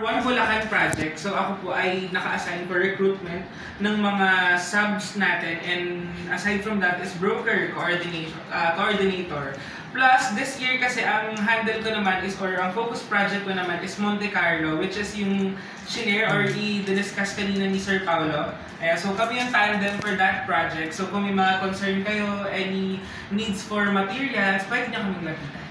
One Bulacan project, so ako po ay naka-assign for recruitment ng mga subs natin, and aside from that is broker coordinator. Plus, this year kasi ang handle ko naman is, or ang focus project ko naman is Monte Carlo, which is yung shinare or i-discuss kanina ni Sir Paulo. So kami yung tandem for that project. So kung may mga concern kayo, any needs for materials, pwede niyo kaming lapitan.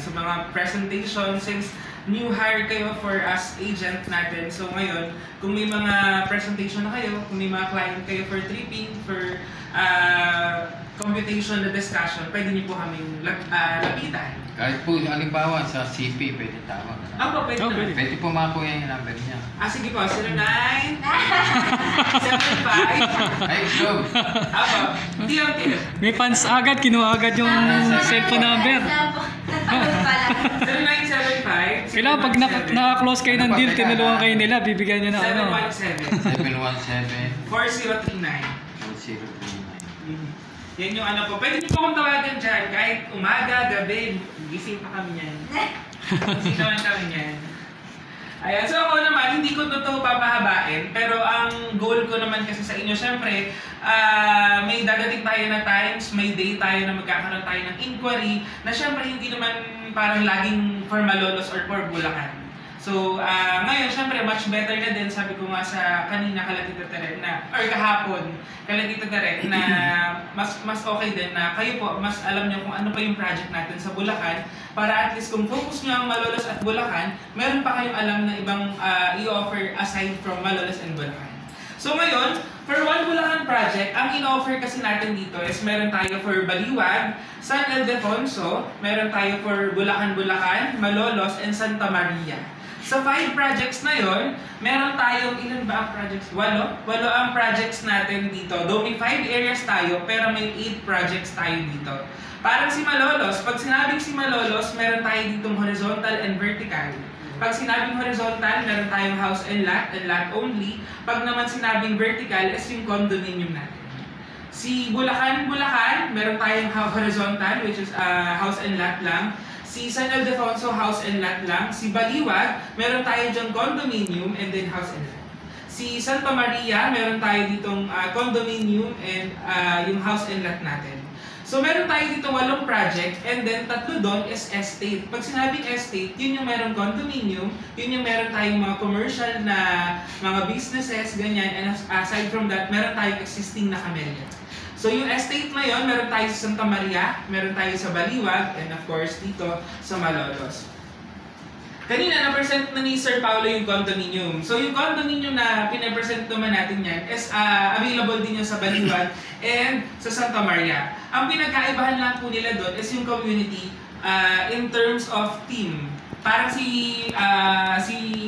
So mga presentation, since new hire kayo for us agent natin. So ngayon, kung may mga presentation na kayo, kung may mga client kayo for tripping, for computation na discussion, pwede niyo po kaming lapitan. Kahit po, halimbawa sa CP, pwede tawag. Opo, pwede naman. Pwede po makuha yung number niya. Sige po, 0975. Ay, go! Opo, TMT. May fans agad, kinuha agad yung cellphone number. 0975. Kailangan pag naka-close kayo ng deal, tinulungan kayo nila, bibigyan nyo ng ano. 717. 4039. 4039. Yan yung ano po. Pwede niyo po kong tawagan dyan. Kahit umaga, gabi, gising pa kami yan. Gising naman kami yan. Ayan. So ako naman, hindi ko ito papahabain. Pero ang goal ko naman kasi sa inyo, syempre, may dadating tayo na times, may day tayo na magkakaroon tayo ng inquiry, na syempre hindi naman parang laging for Malolos or for Bulacan. So, ngayon, syempre, much better na din, sabi ko nga sa kanina, Kalatita Direct na, or kahapon, Kalatita Direct, na mas okay din na kayo po, mas alam nyo kung ano pa yung project natin sa Bulacan, para at least kung focus nyo ang Malolos at Bulacan, meron pa kayong alam na ibang i-offer aside from Malolos and Bulacan. So ngayon, for One Bulacan project, ang in-offer kasi natin dito is meron tayo for Baliwag, San Ildefonso, meron tayo for Bulacan, Malolos, and Santa Maria. Sa 5 projects na yon, meron tayong, ilan ba ang projects? 8 ang projects natin dito. Though may 5 areas tayo, pero may 8 projects tayo dito. Parang si Malolos, pag sinabing si Malolos, meron tayo ditong horizontal and vertical. Pag sinabing horizontal, meron tayong house and lot only. Pag naman sinabing vertical, is yung condominium natin. Si Bulacan, meron tayong horizontal, which is house and lot lang. Si San Ildefonso, house and lot lang. Si Baliwag, meron tayo dyan condominium and then house and lot. Si Santa Maria, meron tayo ditong condominium and yung house and lot natin. So meron tayo dito 8 project and then 3 doon is estate. Pag sinabing estate, yun yung meron condominium, yun yung meron tayong mga commercial na mga businesses, ganyan. And aside from that, meron tayong existing na camellia. So yung estate na yun, meron tayo sa Santa Maria, meron tayo sa Baliwag, and of course dito sa Malolos. Kanina na-present na ni Sir Paulo yung condominium. So yung condominium na pinapresent naman natin yan is available din yan sa Baliwag and sa Santa Maria. Ang pinagkaibahan lang po nila doon is yung community in terms of team. Parang si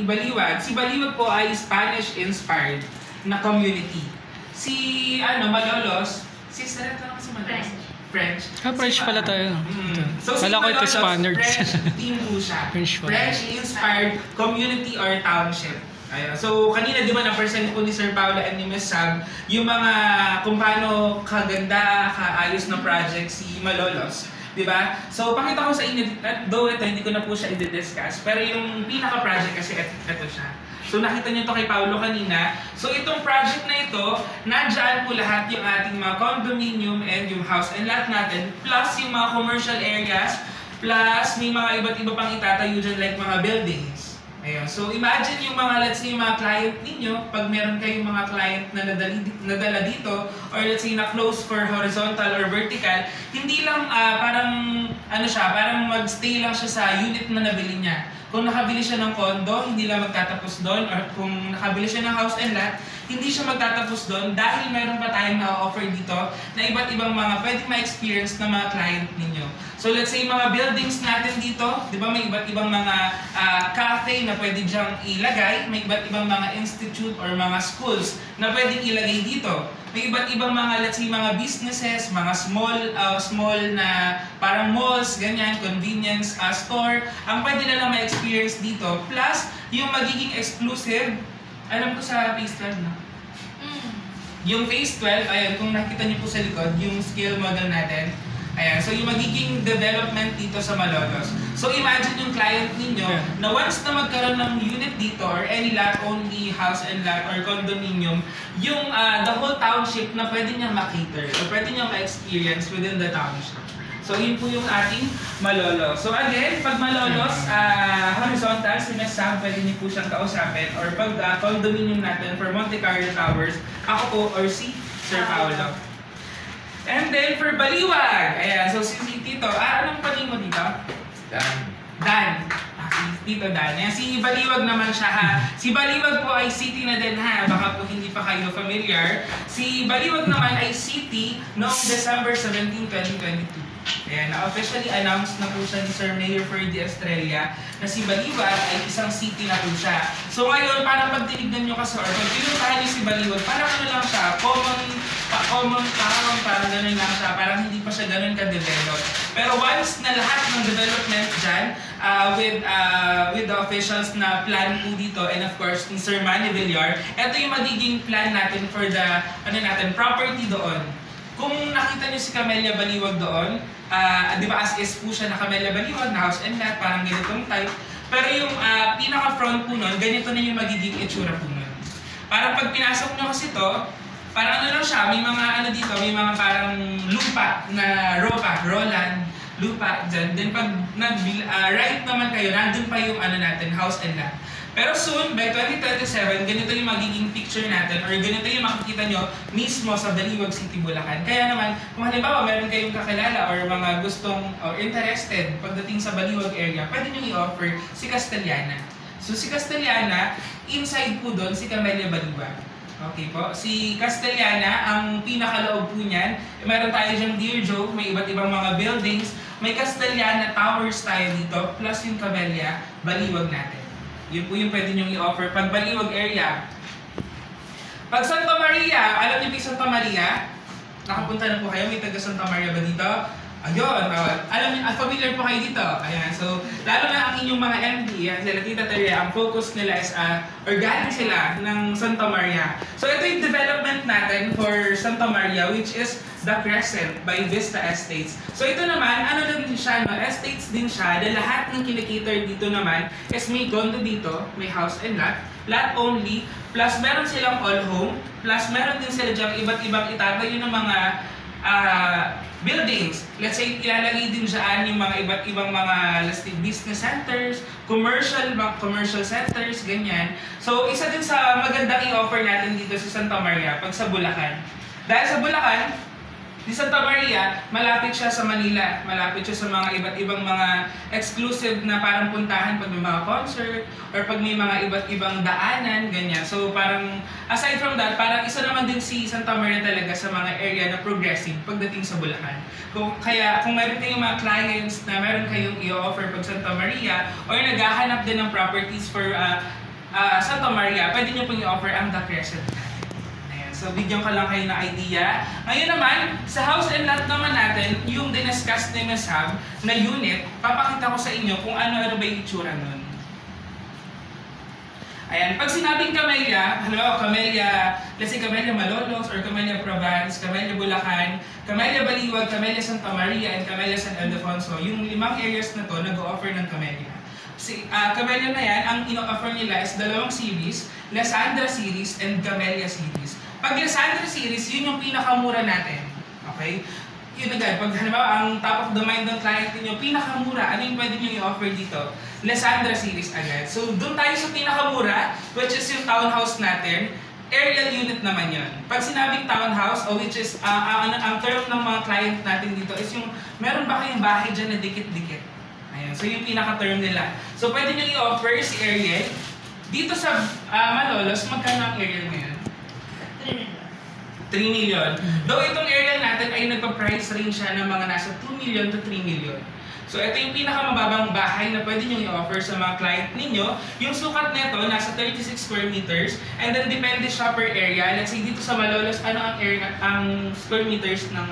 Baliwag po ay Spanish-inspired na community. Si Malolos, sister ito lang si Malolos. French. French pala tayo. So si Kala ko ito Malolos, Spaniards. French team po siya. French-inspired community or township. Ayun. So kanina di ba na-present po ni Sir Paulo and ni Ms. Sam yung mga kung paano kaganda, kaayos na project si Malolos. Diba? So pakita ko sa inyo, though ito hindi ko na po siya i-discuss, pero yung pinaka-project kasi ito siya. So nakita niyo to kay Paulo kanina. So itong project na ito, nandiyan po lahat yung ating mga condominium and yung house and lot natin, plus yung mga commercial areas, plus may mga iba't iba pang itatayo dyan like mga buildings. Ayun. So imagine yung mga, let's say, yung mga client ninyo, pag meron kayong mga client na nadala dito, or let's say na close for horizontal or vertical, hindi lang parang mag-stay lang siya sa unit na nabili niya. Kung nakabili siya ng condo, hindi lang magtatapos doon, or kung nakabili siya ng house and lot, hindi siya magtatapos doon dahil meron pa tayong na-offer dito na iba't ibang mga pwedeng ma-experience ng mga client ninyo. So let's say mga buildings natin dito, di ba may iba't ibang mga cafe na pwede dyang ilagay, may iba't ibang mga institute or mga schools na pwedeng ilagay dito. May iba't ibang mga, let's say, mga businesses, mga small na parang malls, ganyan, convenience store, ang pwede na lang ma-experience dito. Plus, yung magiging exclusive, alam ko sa Phase 12, no? Yung Phase 12, ayun, kung nakita niyo po sa likod, yung scale model natin. Ayan, so yung magiging development dito sa Malolos. So imagine yung client ninyo na once na magkaroon ng unit dito or any lot, only house and lot or condominium, yung the whole township na pwede niyang makater or pwede niyang ma-experience within the township. So yun po yung ating Malolos. So again, pag Malolos, horizontal, si Ms. Sam, pwede niyo po siyang kausapin or pag condominium natin for Monte Carlo Towers, ako po or si Sir Paolo. And then for Baliwag, ayan, so si Tito, anong paling mo dito? Dan. Si Tito Dan. Ayan, si Baliwag naman siya ha. Si Baliwag po ay city na din ha, baka po hindi pa kayo familiar. Si Baliwag naman ay city noong December 17, 2022. Ayan, officially announced na po siya ni Sir Mayor Ferdy Estrella na si Baliwag ay isang city na po siya. So ngayon, parang pag tinignan nyo kasi or pag pinuntahan nyo si Baliwag, parang ano lang siya, parang ganun lang siya, parang hindi pa siya ganun ka-develop. Pero once na lahat ng development dyan, with the officials na plan po dito, and of course, ni Sir Manny Villar, ito yung magiging plan natin for the, property doon. Kung nakita niyo si Camellia Baliwag doon, di ba as is po siya na Camellia Baliwag, na house and lot, parang ganitong type. Pero yung pinaka-front po nun, ganito na yung magiging itsura po nun. Parang pag pinasok nyo kasi to, parang ano lang siya, may mga ano dito, may mga parang lupa na Roland, lupa dyan. Then pag right naman kayo, nandun pa yung ano natin, house and lot. Pero soon, by 2027, ganito yung magiging picture natin or ganito yung makikita nyo mismo sa Baliwag City, Bulacan. Kaya naman, kung halimbawa meron kayong kakilala or mga gustong or interested pagdating sa Baliwag area, pwede nyo i-offer si Castellana. So si Castellana, inside po doon si Camellia Baliwag. Okay po. Si Castellana, ang pinakaloob po niyan, meron tayo diyang Dear Joe, may iba't ibang mga buildings. May Castellana Towers tayo dito, plus yung Camellia Baliwag natin. Yun po yung pwede nyo i-offer pag Baliwag area. Pag Santa Maria, alam niyo po yung Santa Maria? Nakapunta na po kayo, may taga Santa Maria ba dito? Ayun, alam niyo, familiar po kayo dito. Ayan, so, lalo na ang inyong mga MD, yan, sila Tita Teria, ang focus nila is organic sila ng Santa Maria. So, ito yung development natin for Santa Maria, which is The Crescent by Vista Estates. So, ito naman, ano din siya, no? Estates din siya, na lahat ng kinikater dito naman is may condo dito, may house and lot only, plus meron silang all home, plus meron din sila dyan iba't ibang itatayo ng mga buildings. Let's say, ilalagay din dyan yung mga iba't ibang mga business centers, commercial centers, ganyan. So, isa din sa magandang i-offer natin dito sa Santa Maria, pag sa Bulacan. Dahil sa Bulacan, di Santa Maria, malapit siya sa Manila. Malapit siya sa mga iba't ibang mga exclusive na parang puntahan pag may mga concert or pag may mga iba't ibang daanan, ganyan. So parang, aside from that, parang isa naman din si Santa Maria talaga sa mga area na progressive pagdating sa Bulacan. Kaya kung meron kayong mga clients na meron kayong i-offer pag Santa Maria or naghahanap din ng properties for Santa Maria, pwede nyo pong i-offer ang The Crescent. So, bigyan ko lang kayo ng idea. Ngayon naman, sa house and lot naman natin, yung diniscuss ni Ms. Hab na unit, papakita ko sa inyo kung ano-ano ba yung itsura nun. Ayan, pag sinabing Camellia, let's say Camellia Malolos or Camellia Provence, Camellia Bulacan, Camellia Baliwag, Camellia Santa Maria, and Camellia San Ildefonso, yung 5 areas na to nag-o-offer ng Camellia. Camellia na yan, ang ino-offer nila is 2 series, Lysandra series and Camellia series. Pag Lysandra series, yun yung pinakamura natin. Okay? Yun agad. Pag halimbawa, ang top of the mind ng client niyo, pinakamura, ano yung pwede nyo i-offer dito? Lysandra series agad. So, doon tayo sa pinakamura, which is yung townhouse natin. Aerial unit naman yun. Pag sinabing townhouse, which is, ang term ng mga client natin dito is yung, meron ba kayong bahay dyan na dikit-dikit? Ayan. So, yung pinaka-term nila. So, pwede nyo i-offer si aerial. Dito sa Malolos, magkano ang aerial ngayon? 3 million. Though itong area natin ay nagpa-price range siya ng mga nasa 2 million to 3 million. So ito yung pinakamababang bahay na pwede nyo i-offer sa mga client ninyo. Yung sukat nito nasa 36 square meters and then depende siya per area. Let's say dito sa Malolos, ano ang square meters ng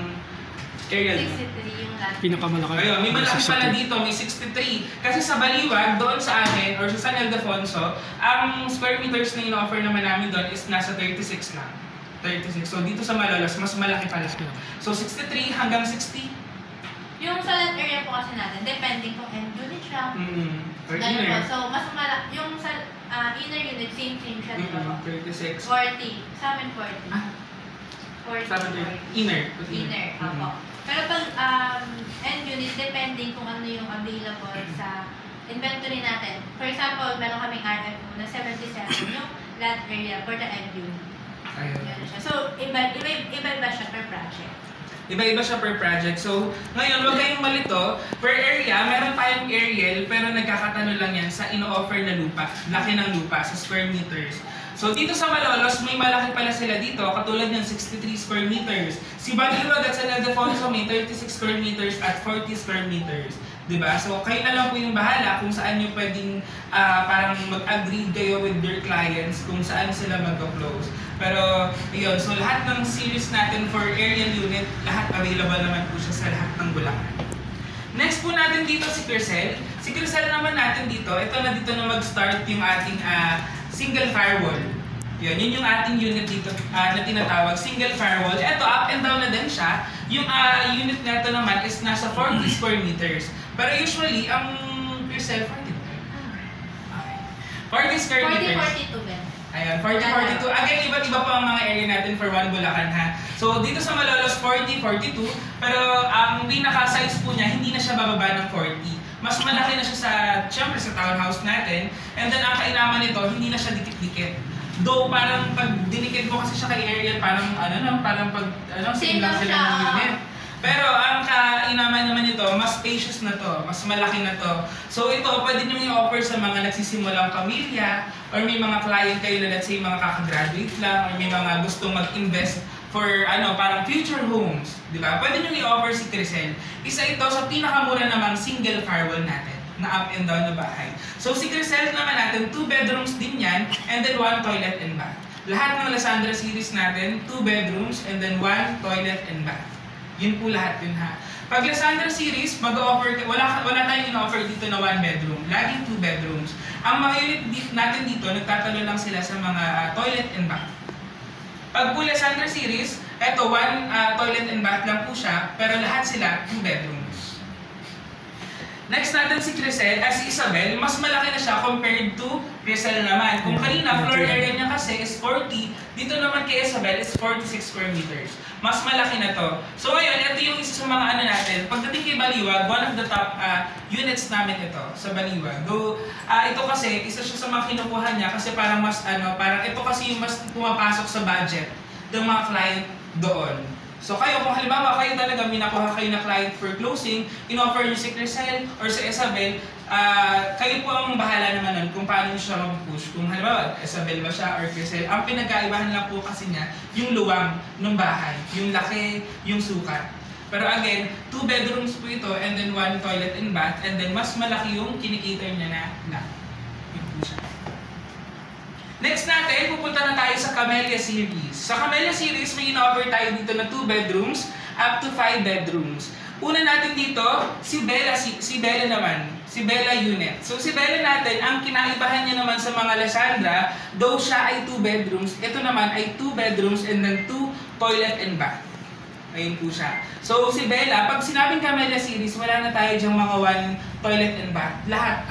area nyo? 63 yung lahat. Pinakamalaki. Ayun, may malaki pala dito, may 63. Kasi sa Baliwag, doon sa amin, or sa San Ildefonso, ang square meters na in-offer naman namin doon is nasa 36 lang. 36. So dito sa Malolos, mas malaki pala. So 63 hanggang 60. Yung sa land area po kasi natin, depending kung end unit siya. Per Ganun po. inner. So, mas yung sa inner unit, same siya, di ba? 36. 40. Sa amin 40. Ah, 40. sabi ko, inner. Inner, opo. Pero pag end unit, depending kung ano yung available sa inventory natin. For example, meron kaming RFO na 77 yung land area for the end unit. Ayun. Ganun siya. So, iba siya per project. Iba-iba siya per project. So, ngayon, huwag kayong malito. Per area, meron tayong aerial, pero nagkakatano lang yan sa ino-offer na lupa. Laki ng lupa, sa square meters. So, dito sa Malolos, may malaki pala sila dito, katulad ng 63 square meters. Si Baliwag at San Ildefonso may 36 square meters at 40 square meters. Diba? So, kayo na lang po yung bahala kung saan nyo pwedeng parang mag-agree kayo with your clients kung saan sila mag-close. Pero, yun. So, lahat ng series natin for aerial unit, lahat available naman po siya sa lahat ng Bulacan. Next po natin dito si Crisel. Si Crisel naman natin dito, ito na dito na mag-start yung ating single firewall. Yun yung ating unit dito na tinatawag, single firewall. Ito, up and down na din siya. Yung unit na ito naman is nasa 40 square meters. Pero usually, ang Crisel, 40. Okay. 40 square meters. 40-42 Ben. Ayan, 40-42. Again, iba't iba pa ang mga area natin for one Bulacan ha. So, dito sa Malolos, 40-42. Pero ang pinaka-size po niya, hindi na siya bababa ng 40. Mas malaki na siya syempre sa townhouse natin. And then, ang kainaman nito, hindi na siya dikit-dikit. Though, parang pag dinikit mo kasi siya kay aerial, parang same lang sila ng unit. Pero ang kainaman naman nito, mas spacious na to, mas malaki na to. So ito, pwede nyo i-offer sa mga nagsisimulang pamilya, or may mga client kayo na let's say mga kakagraduate lang, or may mga gustong mag-invest for parang future homes. Diba? Pwede nyo i-offer si Crisel. Isa ito sa pinakamura namang single firewall natin na up and down na bahay. So si Crisel naman natin, 2 bedrooms din yan, and then 1 toilet and bath. Lahat ng Lasandra series natin, 2 bedrooms, and then 1 toilet and bath. Yun po lahat yun ha. Pag Lasandra series, mag-offer, wala tayong in-offer dito na 1 bedroom. Laging 2 bedrooms. Ang mga unit natin dito, nagtatalo lang sila sa mga toilet and bath. Pag po Lasandra series, eto 1 toilet and bath lang po siya, pero lahat sila 2 bedrooms. Next natin si Crisel, si Isabel, mas malaki na siya compared to Crisel naman. Kung kanina, floor area niya kasi is 40, dito naman kay Isabel is 46 square meters. Mas malaki na to. So ngayon, ito yung isa sa mga natin. Pagdating kay Baliwag, one of the top units namin ito sa Baliwag. Though, ito kasi, isa siya sa mga kinukuha niya kasi parang mas parang ito kasi yung mas pumapasok sa budget ng mga client doon. So kayo, kung halimbawa kayo talaga minakuha kayo na client for closing, in-offer nyo si Crisel or si Isabel, kayo po ang bahala naman nun kung paano nyo siya mag-push. Kung halimbawa, Isabel ba siya or Crisel, ang pinagkaibahan lang po kasi niya, yung luwang ng bahay, yung laki, yung sukat. Pero again, 2 bedrooms po ito and then 1 toilet and bath and then mas malaki yung kinikater niya na. Yun po siya. Next natin, pupunta na tayo sa Camellia Series. Sa Camellia Series, may in-offer tayo dito na 2 bedrooms up to 5 bedrooms. Una natin dito, si Bella naman. Si Bella unit. So si Bella natin, ang kinaibahan niya naman sa mga Lasandra, though siya ay 2 bedrooms, ito naman ay 2 bedrooms and then 2 toilet and bath. Ayun po siya. So si Bella, pag sinabing Camellia Series, wala na tayo dyang mga 1 toilet and bath. Lahat,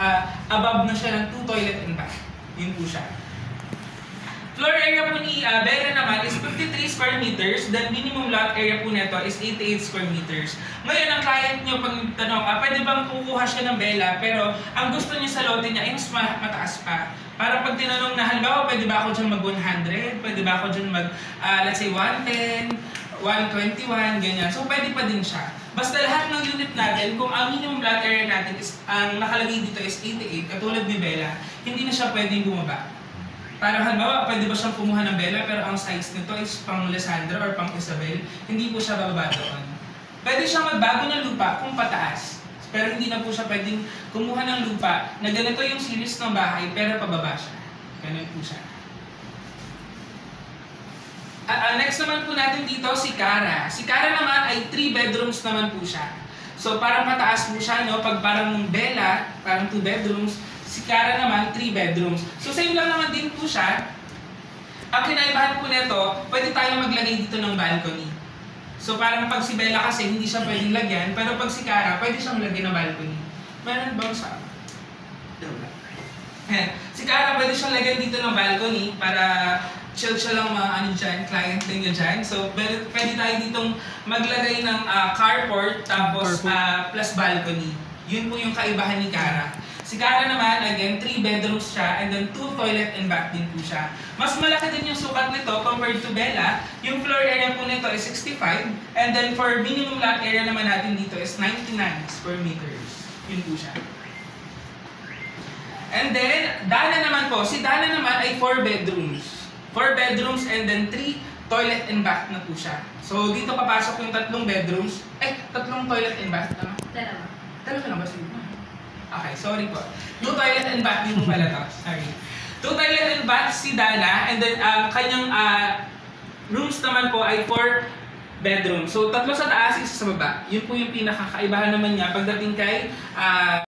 above na siya ng 2 toilet and bath. Yun po siya. Floor area po ni Bella naman is 53 square meters, then minimum lot area po nito is 88 square meters. Ngayon, ang client nyo, pag tanong, pwede bang kukuha siya ng Bella, pero ang gusto niya sa lote niya ay mas mataas pa. Para pag tinanong na, halimbawa, pwede ba ako dyan mag 100? Pwede ba ako dyan mag, let's say, 110, 121, ganyan. So, pwede pa din siya. Basta lahat ng unit natin, kung ang minimum lot area natin is, ang nakalagay dito is 88, katulad ni Bella, hindi na siya pwedeng bumaba. Parang halimbawa, pwede ba siyang kumuha ng Bella pero ang size nito is pang Lasandra or pang Isabel, hindi po siya bababa doon. Pwede siyang magbago ng lupa kung pataas. Pero hindi na po siya pwedeng kumuha ng lupa na ganito yung series ng bahay pero pababa siya. Ganun po siya. Next naman po natin dito si Cara. Si Cara naman ay 3 bedrooms naman po siya. So parang pataas po siya, no? Pag parang Bella, parang 2 bedrooms. Si Cara naman, 3 bedrooms. So same lang naman din po siya. Ang kinaibahan po nito, pwede tayo maglagay dito ng balcony. So parang pag si Bella kasi hindi siya pwedeng lagyan, pero pag si Cara, pwede siyang lagyan ng balcony. Meron bang sa... Wala. Ayan. Si Cara pwede siyang lagyan dito ng balcony para chill lang mga ano dyan, client din nyo dyan. So pwede tayo ditong maglagay ng carport tapos plus balcony. Yun po yung kaibahan ni Cara. Si Cara naman, again, 3 bedrooms siya and then 2 toilet and bath din po siya. Mas malaki din yung sukat nito compared to Bella. Yung floor area po nito is 65 and then for minimum lot area naman natin dito is 99 square meters. Yun po siya. And then, Dana naman po. Si Dana naman ay 4 bedrooms. 4 bedrooms and then 3 toilet and bath na po siya. So, dito papasok yung 3 bedrooms. 3 toilet and bath na. Dalawa. Dalawa na ba siguro? Okay, sorry po. 2 toilet and bath din po pala to. Sorry. 2 toilet and bath si Dana and then kanyang rooms naman po ay 4 bedrooms. So, 3 sa taas, 1 sa baba. Yun po yung pinakakaibahan naman niya pagdating kay